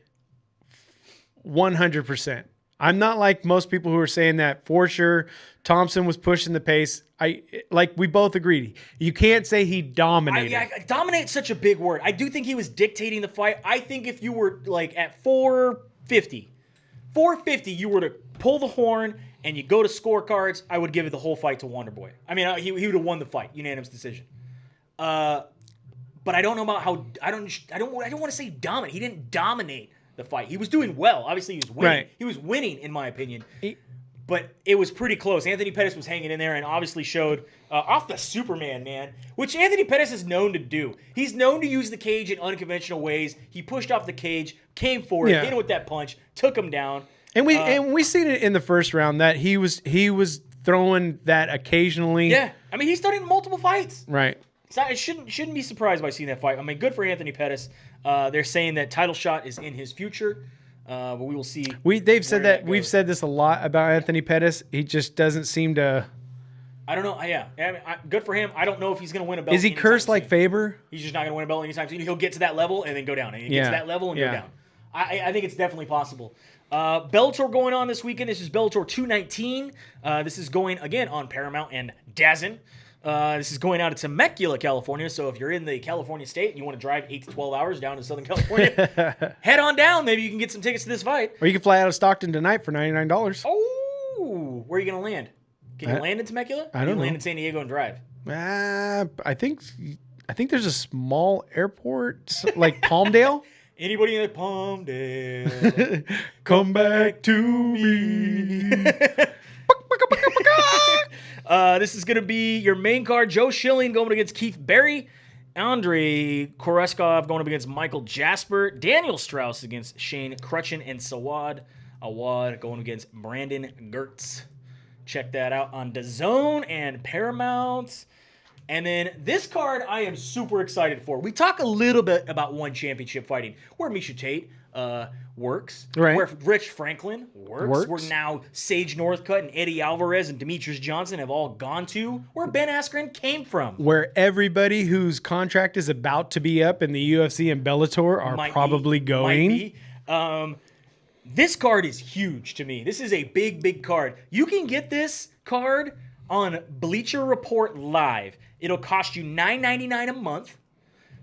100%. I'm not like most people who are saying that for sure. Thompson was pushing the pace. We both agreed. You can't say he dominated. Dominate's such a big word. I do think he was dictating the fight. I think if you were like at 450, you were to pull the horn and you go to scorecards, I would give it the whole fight to Wonderboy. I mean, he would have won the fight, unanimous decision. But I don't know about how. I don't want to say dominate. He didn't dominate the fight. He was doing well. Obviously, he was winning. Right. He was winning, in my opinion. But it was pretty close. Anthony Pettis was hanging in there and obviously showed off the Superman, man, which Anthony Pettis is known to do. He's known to use the cage in unconventional ways. He pushed off the cage, came forward, hit him with that punch, took him down. And we seen it in the first round that he was throwing that occasionally. Yeah, I mean he's done it in multiple fights. Right. So I shouldn't be surprised by seeing that fight. I mean, good for Anthony Pettis. They're saying that title shot is in his future. But we will see. They've said that we've said this a lot about Anthony Pettis. He just doesn't seem to. I don't know. Yeah, I mean, good for him. I don't know if he's going to win a belt. Is he cursed like Faber? He's just not going to win a belt anytime soon. He'll get to that level and then go down. And he gets to that level and go down. I think it's definitely possible. Bellator going on this weekend. This is Bellator 219. This is going again on Paramount and DAZN. This is going out to Temecula, California. So if you're in the California state and you want to drive 8 to 12 hours down to Southern California, head on down. Maybe you can get some tickets to this fight. Or you can fly out of Stockton tonight for $99. Oh, where are you going to land? Can you land in Temecula? I don't know. Land in San Diego and drive? I think there's a small airport like Palmdale. Anybody in Palmdale? Come back to me. This is going to be your main card. Joe Schilling going against Keith Berry. Andrei Koreskov going up against Michael Jasper. Daniel Strauss against Shane Crutchin. And Sawad Awad going against Brandon Gertz. Check that out on DAZN and Paramount. And then this card I am super excited for. We talk a little bit about one championship fighting, where Miesha Tate works, right. Where Rich Franklin works, where now Sage Northcutt and Eddie Alvarez and Demetrius Johnson have all gone to, where Ben Askren came from. Where everybody whose contract is about to be up in the UFC and Bellator are probably going. This card is huge to me. This is a big, big card. You can get this card on Bleacher Report Live. It'll cost you $9.99 a month,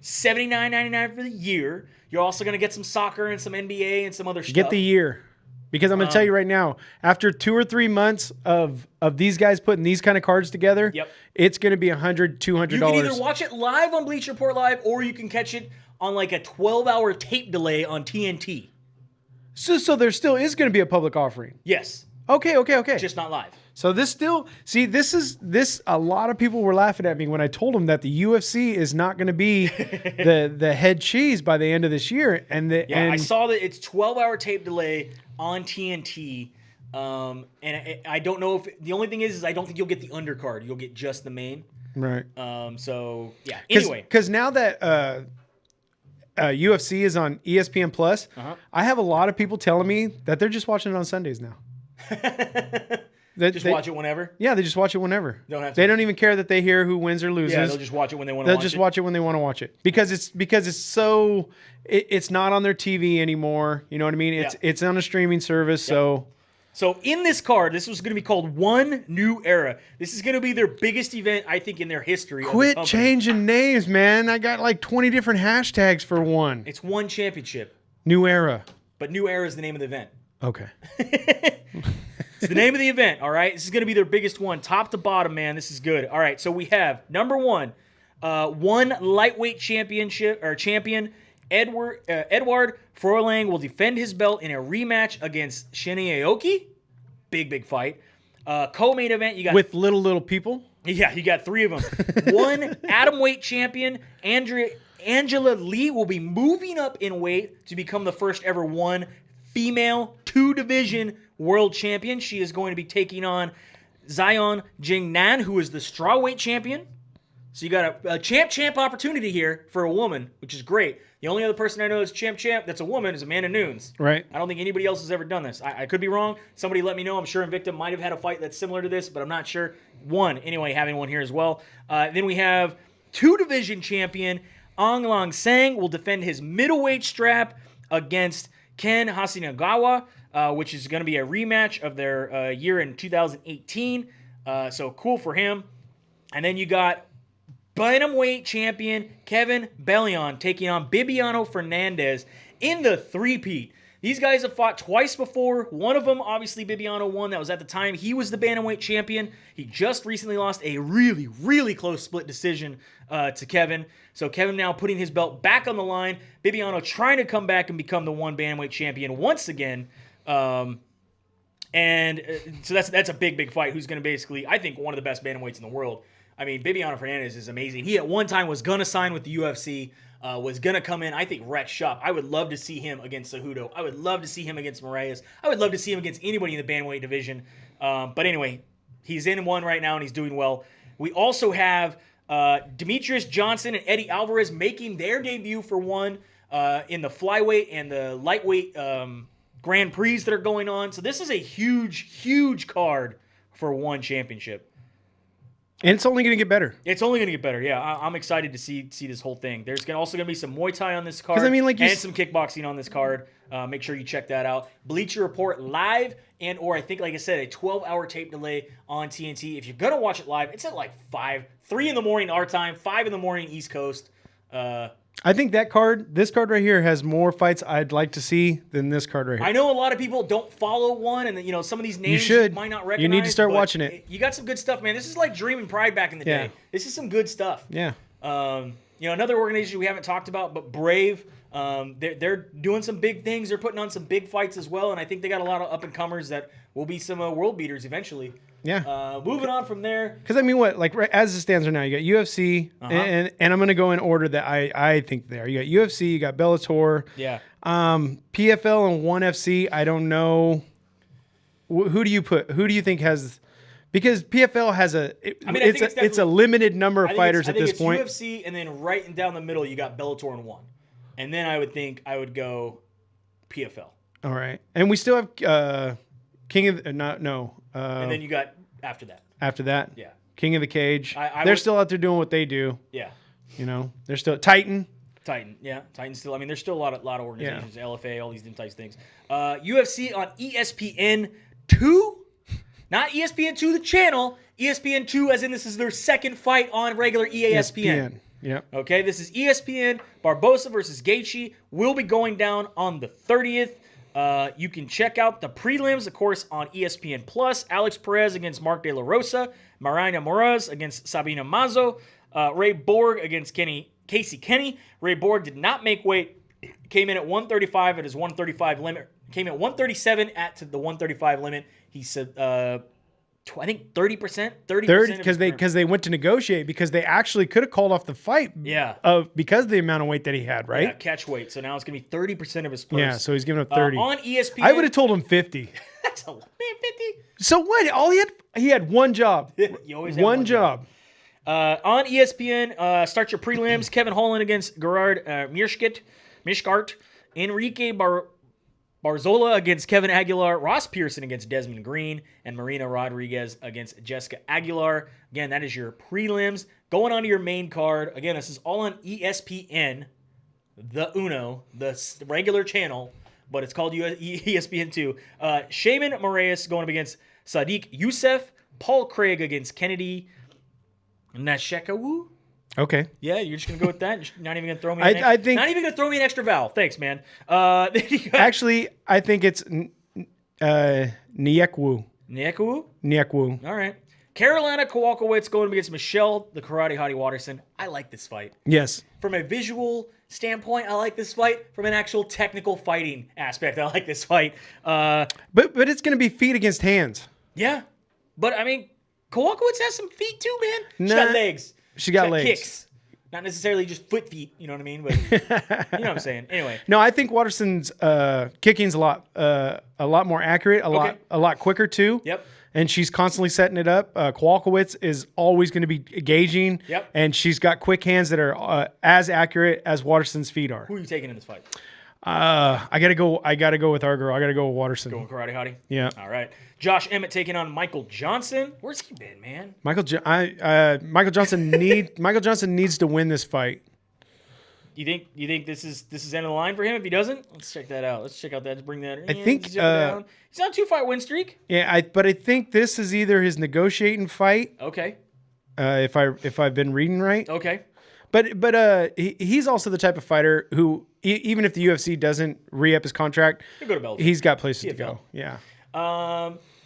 $79.99 for the year. You're also going to get some soccer and some NBA and some other stuff. Get the year. Because I'm going to tell you right now, after 2 or 3 months of these guys putting these kind of cards together, it's going to be $100, $200. You can either watch it live on Bleacher Report Live or you can catch it on like a 12-hour tape delay on TNT. So there still is going to be a public offering? Yes. Okay. Just not live. So this still, this a lot of people were laughing at me when I told them that the UFC is not going to be the head cheese by the end of this year. I saw that it's 12-hour tape delay on TNT. And I don't know if the only thing is I don't think you'll get the undercard. You'll get just the main. Right. So yeah. Anyway, because now that UFC is on ESPN Plus, I have a lot of people telling me that they're just watching it on Sundays now. They watch it whenever? Yeah, they just watch it whenever. They don't even care that they hear who wins or loses. Yeah, they'll just watch it when they want to watch it. They'll just watch it when they want to watch it. Because it's not on their TV anymore. You know what I mean? It's on a streaming service, So in this card, this was going to be called One New Era. This is going to be their biggest event, I think, in their history. Quit changing names, man. I got like 20 different hashtags for one. It's one championship. New Era. But New Era is the name of the event. Okay. It's the name of the event, all right? This is going to be their biggest one, top to bottom, man. This is good. All right, so we have, number one lightweight champion, Edward Froilang will defend his belt in a rematch against Shinya Aoki. Big fight. Co-main event, you got... With little people? Yeah, you got 3 of them. One atomweight champion, Angela Lee, will be moving up in weight to become the first ever one female 2-division world champion. She is going to be taking on Zion Jingnan, who is the strawweight champion. So you got a champ opportunity here for a woman, which is great. The only other person I know that's champ that's a woman is Amanda Nunes. Right. I don't think anybody else has ever done this. I could be wrong. Somebody let me know. I'm sure Invicta might have had a fight that's similar to this, but I'm not sure. Anyway, having one here as well. Then we have 2-division champion Ong Lang Sang will defend his middleweight strap against Ken Hasenagawa, which is going to be a rematch of their year in 2018. So cool for him. And then you got bantamweight champion Kevin Bellion taking on Bibiano Fernandez in the 3-peat. These guys have fought twice before. One of them, obviously, Bibiano won. That was at the time he was the bantamweight champion. He just recently lost a really close split decision to Kevin. So Kevin now putting his belt back on the line. Bibiano trying to come back and become the one bantamweight champion once again. So that's a big fight. Who's going to basically, I think, one of the best bantamweights in the world. I mean, Bibiano Fernandez is amazing. He at one time was going to sign with the UFC, was going to come in, I think, wreck shop. I would love to see him against Cejudo. I would love to see him against Moraes. I would love to see him against anybody in the bantamweight division. But anyway, he's in one right now, and he's doing well. We also have Demetrius Johnson and Eddie Alvarez making their debut for one in the flyweight and the lightweight Grand Prix that are going on. So this is a huge card for one championship. And it's only going to get better. It's only going to get better, yeah. I'm excited to see this whole thing. There's also going to be some Muay Thai on this card and some kickboxing on this card. Make sure you check that out. Bleacher Report live or I think, like I said, a 12-hour tape delay on TNT. If you're going to watch it live, it's at like 3 in the morning our time, 5 in the morning East Coast. I think this card right here has more fights I'd like to see than this card right here. I know a lot of people don't follow one, and some of these names you might not recognize. You need to start watching it. You got some good stuff, man. This is like Dream and Pride back in the day. This is some good stuff. Yeah. Another organization we haven't talked about, but Brave. They're doing some big things. They're putting on some big fights as well, and I think they got a lot of up and comers that will be some world beaters eventually. Yeah. Moving on from there. Because as it stands right now, you got UFC, and I'm going to go in order that I think they are. You got UFC, you got Bellator. Yeah. PFL and ONE FC. I don't know. Who do you put? Who do you think has? Because PFL has it's a limited number of fighters at this point. UFC, and then right down the middle, you got Bellator and ONE, and then I would go PFL. All right, and we still have King of and then you got after that. After that, yeah, King of the Cage. They're still out there doing what they do. Yeah, they're still Titan, yeah, Titan still. I mean, there's still a lot of organizations, LFA, all these different types of things. UFC on ESPN 2, not ESPN 2 the channel. ESPN 2, as in this is their second fight on regular ESPN. Yeah. Okay, this is ESPN. Barbosa versus Gaethje will be going down on the 30th. You can check out the prelims, of course, on ESPN Plus. Alex Perez against Mark De La Rosa. Marina Moraes against Sabina Mazo. Ray Borg against Casey Kenny. Ray Borg did not make weight. Came in at 135 at his 135 limit. Came at 137 at the 135 limit. He said, I think 30%. 30% because they went to negotiate because they actually could have called off the fight. Yeah. Because of the amount of weight that he had, right? Yeah, catch weight. So now it's gonna be 30% of his purse. Yeah. So he's giving up 30 on ESPN. I would have told him 50. That's a lot, man. 50. So what? He had one job. You always have one job. On ESPN, start your prelims. Kevin Holland against Gerard Mishkart. Enrique Barzola against Kevin Aguilar. Ross Pearson against Desmond Green. And Marina Rodriguez against Jessica Aguilar. Again, that is your prelims. Going on to your main card. Again, this is all on ESPN, the regular channel, but it's called ESPN 2. Shaman Moraes going up against Sadiq Youssef. Paul Craig against Kennedy Nashekawu. Okay. Yeah, you're just gonna go with that. You're not even gonna throw me. I think not even gonna throw me an extra vowel. Thanks, man. Actually, I think it's Niekwu. Niekwu. All right. Carolina Kowalkiewicz going against Michelle, the Karate Hottie Watterson. I like this fight. Yes. From a visual standpoint, I like this fight. From an actual technical fighting aspect, I like this fight. But it's going to be feet against hands. Yeah. But, I mean, Kowalkiewicz has some feet too, man. She got legs. She got legs. Kicks. Not necessarily just foot feet, you know what I mean? But you know what I'm saying. Anyway. No, I think Watterson's kicking's a lot more accurate, a lot quicker too. Yep. And she's constantly setting it up. Kowalkiewicz is always going to be gauging. Yep. And she's got quick hands that are as accurate as Watterson's feet are. Who are you taking in this fight? I gotta go with our girl. I gotta go with Watterson. Going Karate Hottie? Yeah. All right. Josh Emmett taking on Michael Johnson. Where's he been, man? Michael Johnson needs to win this fight. You think this is end of the line for him if he doesn't? Let's check that out. Let's check out that. Let's bring that in. I think he's on a 2-fight win streak. Yeah, but I think this is either his negotiating fight. Okay. If I've been reading right. Okay. But he's also the type of fighter who even if the UFC doesn't re-up his contract, he'll go to Bellator. He's got places to go. Yeah.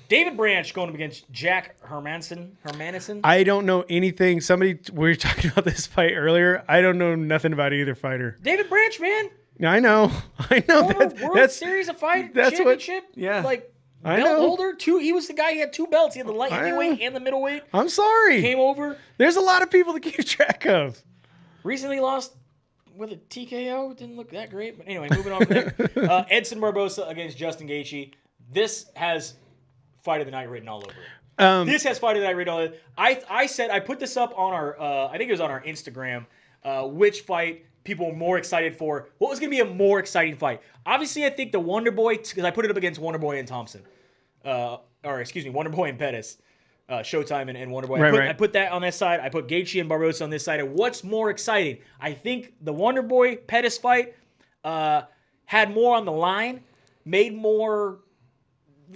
David Branch going up against Jack Hermanison. I don't know anything. We were talking about this fight earlier. I don't know nothing about either fighter. David Branch, man. I know. World Series of Fight Championship. Like belt holder. He was the guy. He had 2 belts. He had the light heavyweight and the middleweight. I'm sorry. Came over. There's a lot of people to keep track of. Recently lost with a TKO. Didn't look that great. But anyway, moving on from there. Edson Barbosa against Justin Gaethje. This has Fight of the Night written all over it. This has Fight of the Night written all over it. I put this up on our, I think it was on our Instagram, which fight people were more excited for. What was going to be a more exciting fight? Obviously, I think the Wonder Boy, because I put it up against Wonder Boy and Thompson. Wonder Boy and Pettis. Showtime and Wonder Boy. I put that on this side. I put Gaethje and Barbosa on this side. And what's more exciting? I think the Wonder Boy Pettis fight had more on the line, made more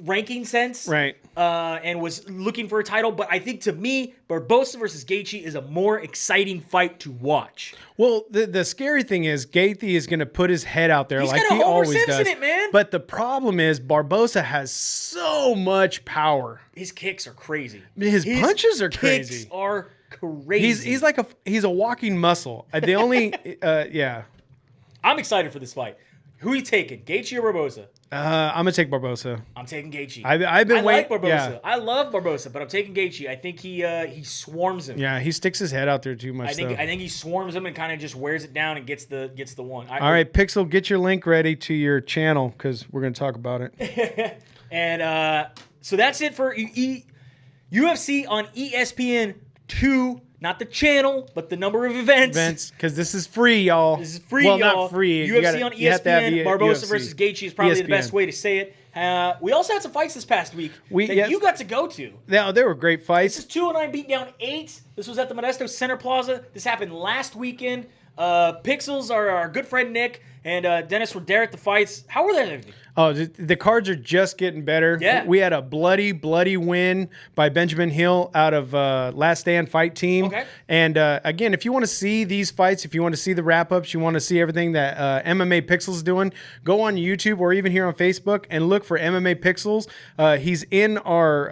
ranking sense, right? And was looking for a title. But I think to me, Barbosa versus Gaethje is a more exciting fight to watch. Well, the scary thing is Gaethje is going to put his head out there like he always does. It, man. But the problem is Barbosa has so much power. His kicks are crazy. His punches are crazy. Kicks are crazy. He's a walking muscle. The only yeah. I'm excited for this fight. Who are you taking, Gaethje or Barbosa? I'm gonna take Barbosa. I'm taking Gaethje. I've been waiting. I like Barbosa. Yeah. I love Barbosa, but I'm taking Gaethje. I think he swarms him. Yeah, he sticks his head out there too much. I think he swarms him and kind of just wears it down and gets the one. All right, Pixel, get your link ready to your channel because we're gonna talk about it. And so that's it for UFC on ESPN2. Not the channel, but the number of events. Because this is free, y'all. This is free, y'all. Well, not free. UFC on ESPN. Barbosa versus Gaethje is probably the best way to say it. We also had some fights this past week that you got to go to. Yeah, they were great fights. This is 209 beat down 8. This was at the Modesto Center Plaza. This happened last weekend. Pixels, our good friend Nick, and Dennis were there at the fights. How were they? Oh, the cards are just getting better. Yeah. We had a bloody win by Benjamin Hill out of Last Stand Fight Team. Okay. And again, if you want to see these fights, if you want to see the wrap-ups, you want to see everything that MMA Pixels is doing, go on YouTube or even here on Facebook and look for MMA Pixels. He's in our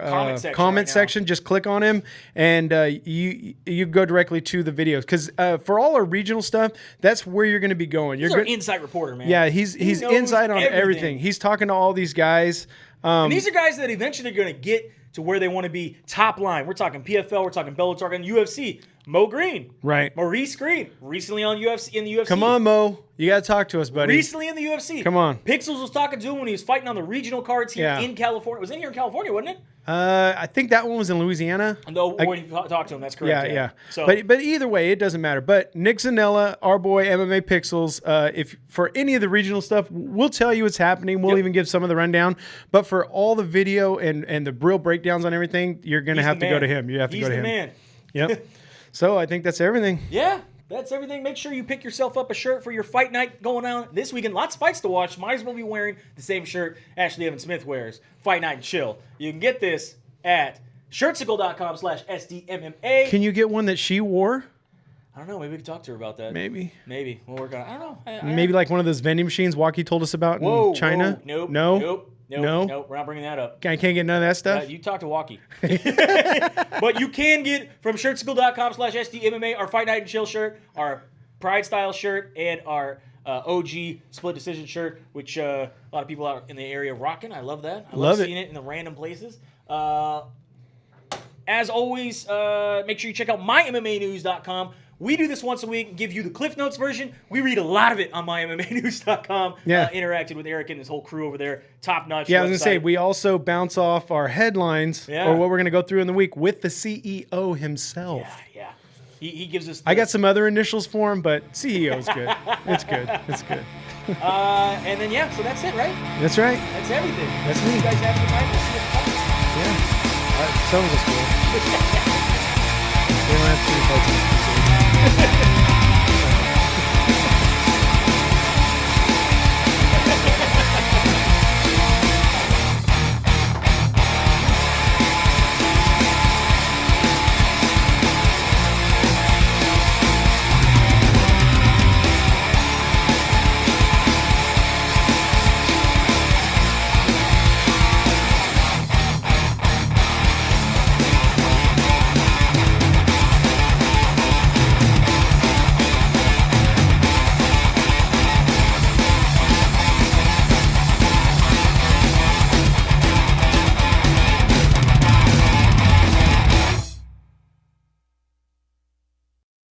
comment section. Just click on him, and you go directly to the videos. Because for all our regional stuff, that's where you're going to be going. He's our insight reporter, man. Yeah, he's inside on everything. He's talking to all these guys. And these are guys that eventually are going to get to where they want to be top line. We're talking PFL, we're talking Bellator, we're talking UFC. Mo Green. Right. Maurice Green. Recently in the UFC. Come on, Mo. You got to talk to us, buddy. Recently in the UFC. Come on. Pixels was talking to him when he was fighting on the regional cards here in California. It was in here in California, wasn't it? I think that one was in Louisiana. No, when you talked to him, that's correct. Yeah. So, but either way, it doesn't matter. But Nick Zanella, our boy MMA Pixels, if for any of the regional stuff, we'll tell you what's happening. We'll even give some of the rundown. But for all the video and the real breakdowns on everything, you're going to have to go to him. You have to go to him. He's the man. Yep. So I think that's everything. Yeah. That's everything. Make sure you pick yourself up a shirt for your fight night going on this weekend. Lots of fights to watch. Might as well be wearing the same shirt Ashley Evan Smith wears. Fight night and chill. You can get this at shirtsicle.com/SDMMA. Can you get one that she wore? I don't know. Maybe we could talk to her about that. Maybe. We'll work on it. I don't know. Maybe like one of those vending machines Walkie told us about in China. Nope. No. We're not bringing that up. I can't get none of that stuff. You talk to Walkie. But you can get from shirtskill.com/SDMMA our Fight Night and Chill shirt, our Pride Style shirt, and our OG Split Decision shirt, which a lot of people out in the area rocking. I love that. I love seeing it in the random places. As always, make sure you check out mymmanews.com. We do this once a week and give you the Cliff Notes version. We read a lot of it on mymmanews.com. Yeah. Interacted with Eric and his whole crew over there. Top notch. Yeah, I was going to say, we also bounce off our headlines or what we're going to go through in the week with the CEO himself. Yeah. He gives us. I got some other initials for him, but CEO's good. It's good. And then, so that's it, right? That's right. That's everything. That's me. You guys have a good night. We'll see you Yeah. Some of us will. We don't have to do